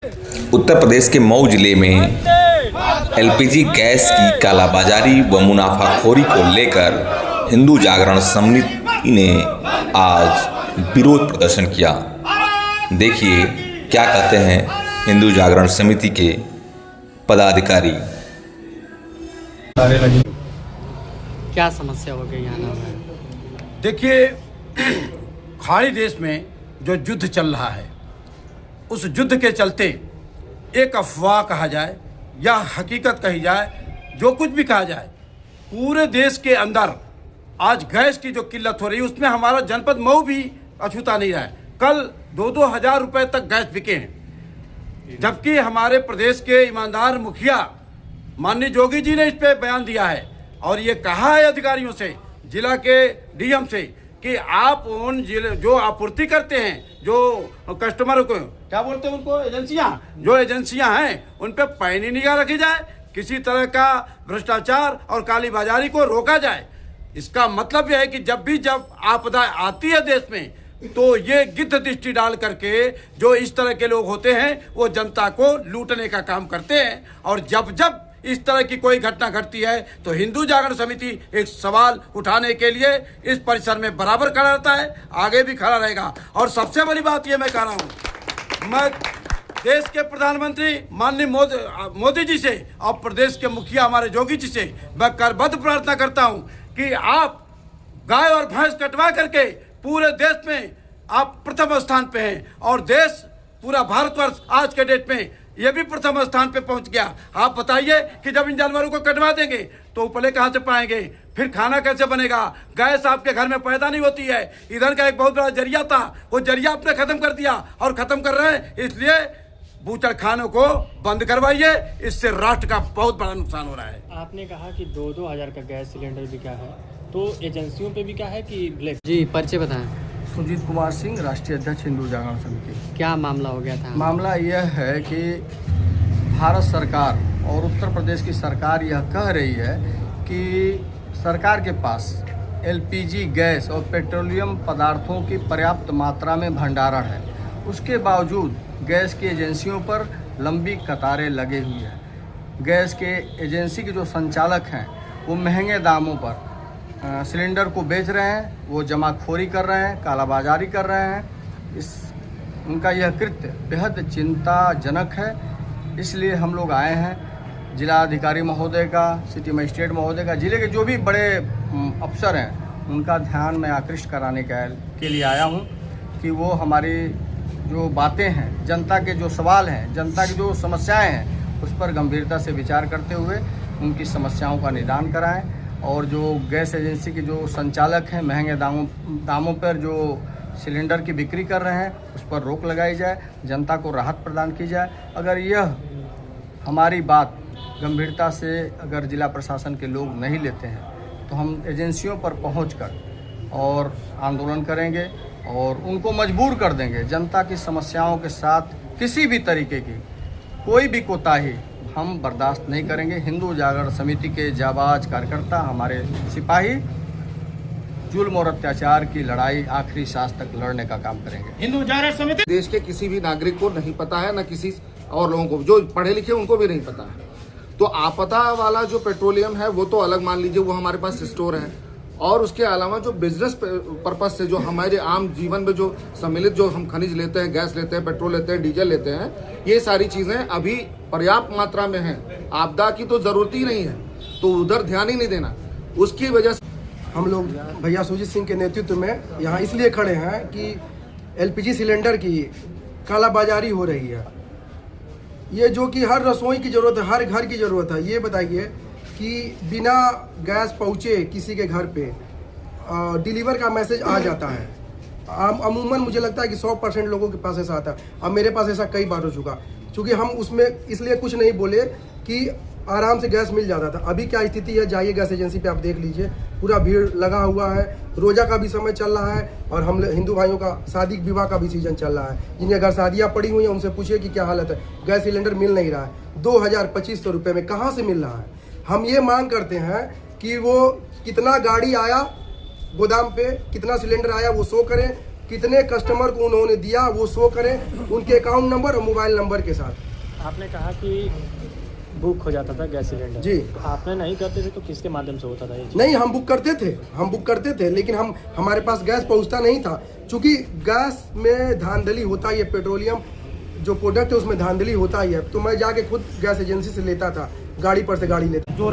उत्तर प्रदेश के मऊ जिले में एलपीजी गैस की कालाबाजारी व मुनाफाखोरी को लेकर हिंदू जागरण समिति ने आज विरोध प्रदर्शन किया। देखिए क्या कहते हैं हिंदू जागरण समिति के पदाधिकारी। क्या समस्या हो गई यहाँ है? देखिए, खाड़ी देश में जो युद्ध चल रहा है, उस युद्ध के चलते एक अफवाह कहा जाए या हकीकत कही जाए, जो कुछ भी कहा जाए, पूरे देश के अंदर आज गैस की जो किल्लत हो रही है, उसमें हमारा जनपद मऊ भी अछूता नहीं रहा है। कल 2-2 हज़ार रुपए तक गैस बिके हैं, जबकि हमारे प्रदेश के ईमानदार मुखिया माननीय जोगी जी ने इस पे बयान दिया है और ये कहा है अधिकारियों से, जिला के डीएम से, कि आप उन जिले जो आपूर्ति करते हैं, जो कस्टमर को क्या बोलते हैं उनको, एजेंसियां हैं, उन पे पैनी निगाह रखी जाए, किसी तरह का भ्रष्टाचार और काली बाजारी को रोका जाए। इसका मतलब यह है कि जब आपदा आती है देश में, तो ये गिद्ध दृष्टि डाल करके जो इस तरह के लोग होते हैं, वो जनता को लूटने का काम करते हैं। और जब इस तरह की कोई घटना घटती है तो हिंदू जागरण समिति एक सवाल उठाने के लिए इस परिसर में बराबर खड़ा रहता है, आगे भी खड़ा रहेगा। और सबसे बड़ी बात ये मैं कह रहा हूँ, मैं देश के प्रधानमंत्री माननीय मोदी जी से और प्रदेश के मुखिया हमारे जोगी जी से मैं करबद्ध प्रार्थना करता हूँ कि आप गाय और भैंस कटवा करके पूरे देश में आप प्रथम स्थान पे हैं, और देश पूरा भारतवर्ष आज के डेट में ये भी प्रथम स्थान पे पहुंच गया। आप बताइए कि जब इन जानवरों को कटवा देंगे तो उपले कहाँ से पाएंगे, फिर खाना कैसे बनेगा? गैस आपके घर में पैदा नहीं होती है। इधर का एक बहुत बड़ा जरिया था, वो जरिया आपने खत्म कर दिया और खत्म कर रहे हैं। इसलिए बूचड़ खानों को बंद करवाइए, इससे राष्ट्र का बहुत बड़ा नुकसान हो रहा है। आपने कहा कि 2-2 हज़ार का गैस सिलेंडर बिका है, तो एजेंसियों पे बिका है कि ब्लैक? जी, परिचय बताएं। सुजीत कुमार सिंह, राष्ट्रीय अध्यक्ष हिंदू जागरण समिति। क्या मामला हो गया था? मामला यह है कि भारत सरकार और उत्तर प्रदेश की सरकार यह कह रही है कि सरकार के पास एलपीजी गैस और पेट्रोलियम पदार्थों की पर्याप्त मात्रा में भंडारण है। उसके बावजूद गैस की एजेंसियों पर लंबी कतारें लगी हुई है। गैस के एजेंसी के जो संचालक हैं, वो महंगे दामों पर सिलेंडर को बेच रहे हैं, वो जमाखोरी कर रहे हैं, कालाबाजारी कर रहे हैं। उनका यह कृत्य बेहद चिंताजनक है। इसलिए हम लोग आए हैं जिला अधिकारी महोदय का, सिटी मजिस्ट्रेट महोदय का, जिले के जो भी बड़े अफसर हैं, उनका ध्यान में आकृष्ट कराने के लिए आया हूं कि वो हमारी जो बातें हैं, जनता के जो सवाल हैं, जनता की जो समस्याएं हैं, उस पर गंभीरता से विचार करते हुए उनकी समस्याओं का निदान कराएं। और जो गैस एजेंसी के जो संचालक हैं, महंगे दामों पर जो सिलेंडर की बिक्री कर रहे हैं, उस पर रोक लगाई जाए, जनता को राहत प्रदान की जाए। अगर यह हमारी बात गंभीरता से अगर जिला प्रशासन के लोग नहीं लेते हैं, तो हम एजेंसियों पर पहुंचकर और आंदोलन करेंगे और उनको मजबूर कर देंगे। जनता की समस्याओं के साथ किसी भी तरीके की कोई भी कोताही हम बर्दाश्त नहीं करेंगे। हिंदू जागरण समिति के जाबाज कार्यकर्ता, हमारे सिपाही, जुल्म और अत्याचार की लड़ाई आखिरी सांस तक लड़ने का काम करेंगे। हिंदू जागरण समिति देश के किसी भी नागरिक को नहीं पता है, न किसी और लोगों को, जो पढ़े लिखे उनको भी नहीं पता है। तो आपदा वाला जो पेट्रोलियम है वो तो अलग मान लीजिए, वो हमारे पास स्टोर है, और उसके अलावा जो बिजनेस पर्पज से जो हमारे आम जीवन में जो सम्मिलित जो हम खनिज लेते हैं, गैस लेते हैं, पेट्रोल लेते हैं, डीजल लेते हैं, ये सारी चीज़ें अभी पर्याप्त मात्रा में हैं। आपदा की तो ज़रूरत ही नहीं है, तो उधर ध्यान ही नहीं देना। उसकी वजह से हम लोग भैया सुजीत सिंह के नेतृत्व में यहाँ इसलिए खड़े हैं कि एलपीजी सिलेंडर की कालाबाजारी हो रही है। ये जो कि हर रसोई की ज़रूरत है, हर घर की ज़रूरत है। ये बताइए कि बिना गैस पहुँचे किसी के घर पे डिलीवर का मैसेज आ जाता है। अमूमन मुझे लगता है कि 100% लोगों के पास ऐसा आता है। अब मेरे पास ऐसा कई बार हो चुका, क्योंकि हम उसमें इसलिए कुछ नहीं बोले कि आराम से गैस मिल जाता था। अभी क्या स्थिति है, जाइए गैस एजेंसी पे आप देख लीजिए, पूरा भीड़ लगा हुआ है। रोजा का भी समय चल रहा है और हम हिंदू भाइयों का शादी विवाह का भी सीजन चल रहा है। जिनके घर शादियाँ पड़ी हुई हैं, उनसे पूछिए कि क्या हालत है। गैस सिलेंडर मिल नहीं रहा है। 2,000-2,500 रुपये में कहाँ से मिल रहा है? हम ये मांग करते हैं कि वो कितना गाड़ी आया गोदाम पे, कितना सिलेंडर आया, वो शो करें, कितने कस्टमर को उन्होंने दिया वो शो करें, उनके अकाउंट नंबर और मोबाइल नंबर के साथ। आपने कहा कि बुक हो जाता था गैस सिलेंडर जी। आपने नहीं करते थे तो किसके माध्यम से होता था ये? नहीं, हम बुक करते थे लेकिन हमारे पास गैस पहुंचता नहीं था, क्योंकि गैस में धांधली होता ही है, पेट्रोलियम जो प्रोडक्ट है उसमें धांधली होता ही है। तो मैं जाके खुद गैस एजेंसी से लेता था, गाड़ी पर से गाड़ी लेता। जो